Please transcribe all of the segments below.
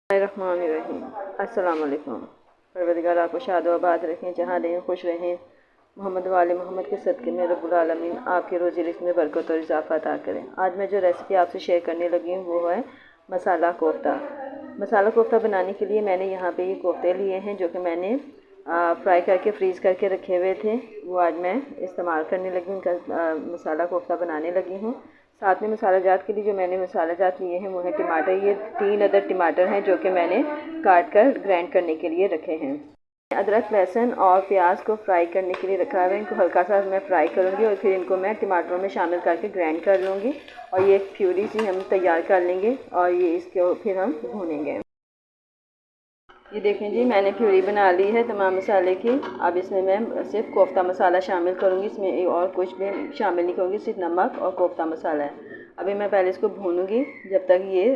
बिस्मिल्लाहिर्रहमानिर्रहीम। अस्सलाम वालेकुम। परवरदिगार आपको शाद आबाद रखें, जहाँ रहें खुश रहें। मोहम्मद वाले मोहम्मद के सदक़े में रब्बुल आलमीन आपके रोज़ी रिज़्क़ में बरकत और इजाफ़ा अता करें। आज मैं जो रेसिपी आपसे शेयर करने लगी हूँ वो है मसाला कोफ्ता। मसाला कोफ्ता बनाने के लिए मैंने यहाँ पे ये कोफ्ते लिए हैं जो कि मैंने फ्राई करके फ्रीज़ करके रखे हुए थे। वो आज मैं इस्तेमाल करने लगी हूँ, उनका मसाला कोफ्ता बनाने लगी हूँ। साथ में मसाला जात के लिए जो मैंने मसाला जात लिए हैं वो है टमाटर। ये 3 अदर टमाटर हैं जो कि मैंने काट कर ग्राइंड करने के लिए रखे हैं। अदरक, लहसुन और प्याज को फ्राई करने के लिए रखा हुआ है। इनको हल्का सा मैं फ्राई करूँगी और फिर इनको मैं टमाटरों में शामिल करके ग्राइंड कर लूँगी और ये एक प्यूरी सी हम तैयार कर लेंगे और ये इसको फिर हम भूनेंगे। ये देखें जी, मैंने प्यूरी बना ली है तमाम मसाले की। अब इसमें मैं सिर्फ कोफ्ता मसाला शामिल करूँगी, इसमें और कुछ भी शामिल नहीं करूँगी, सिर्फ नमक और कोफ्ता मसाला है। अभी मैं पहले इसको भूनूंगी, जब तक ये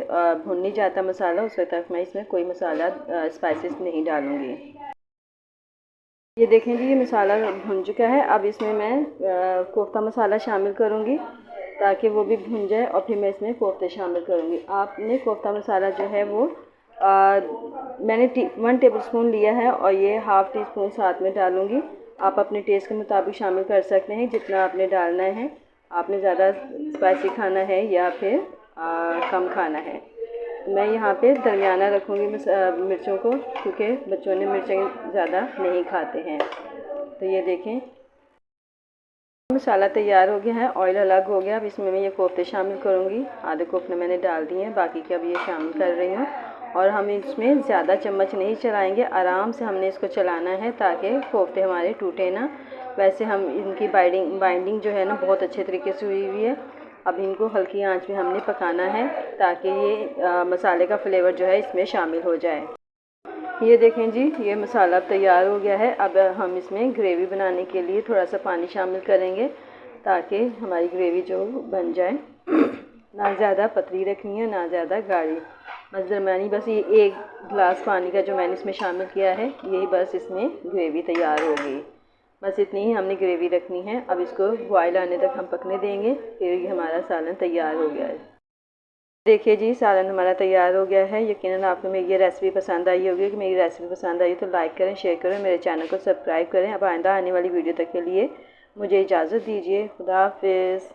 भुन नहीं जाता मसाला उस वक्त तक मैं इसमें कोई मसाला स्पाइसेस नहीं डालूँगी। ये देखें जी, ये मसाला भुन चुका है। अब इसमें मैं कोफ्ता मसाला शामिल करूँगी ताकि वो भी भुन जाए और फिर मैं इसमें कोफ्ते शामिल करूँगी। आपने कोफ्ता मसाला जो है वो मैंने 1 टेबलस्पून लिया है और ये ½ टीस्पून साथ में डालूँगी। आप अपने टेस्ट के मुताबिक शामिल कर सकते हैं जितना आपने डालना है। आपने ज़्यादा स्पाइसी खाना है या फिर कम खाना है। मैं यहाँ पे दरमियाना रखूँगी मिर्चों को, क्योंकि बच्चों ने मिर्चें ज़्यादा नहीं खाते हैं। तो ये देखें, मसाला तैयार हो गया है, ऑयल अलग हो गया। अब इसमें मैं ये कोफ्ते शामिल करूँगी। आधे कोफ्ते मैंने डाल दिए हैं, बाकी के अब ये शामिल कर रही हूँ। और हम इसमें ज़्यादा चम्मच नहीं चलाएंगे, आराम से हमने इसको चलाना है ताकि कोफ्ते हमारे टूटे ना। वैसे हम इनकी बाइंडिंग जो है ना बहुत अच्छे तरीके से हुई हुई है। अब इनको हल्की आंच में हमने पकाना है ताकि ये मसाले का फ्लेवर जो है इसमें शामिल हो जाए। ये देखें जी, ये मसाला तैयार हो गया है। अब हम इसमें ग्रेवी बनाने के लिए थोड़ा सा पानी शामिल करेंगे ताकि हमारी ग्रेवी जो बन जाए। ना ज़्यादा पतली रखनी है ना ज़्यादा गाढ़ी, बस दरमियानी। बस ये 1 गिलास पानी का जो मैंने इसमें शामिल किया है, यही बस इसमें ग्रेवी तैयार हो गई। बस इतनी ही हमने ग्रेवी रखनी है। अब इसको बॉयल आने तक हम पकने देंगे, फिर ये हमारा सालन तैयार हो गया है। देखिए जी, सालन हमारा तैयार हो गया है। यकीनन आपको मेरी ये रेसिपी पसंद आई होगी। कि मेरी रेसिपी पसंद आई तो लाइक करें, शेयर करें, मेरे चैनल को सब्सक्राइब करें। अब आइंदा आने वाली वीडियो तक के लिए मुझे इजाज़त दीजिए। खुदा हाफिज़।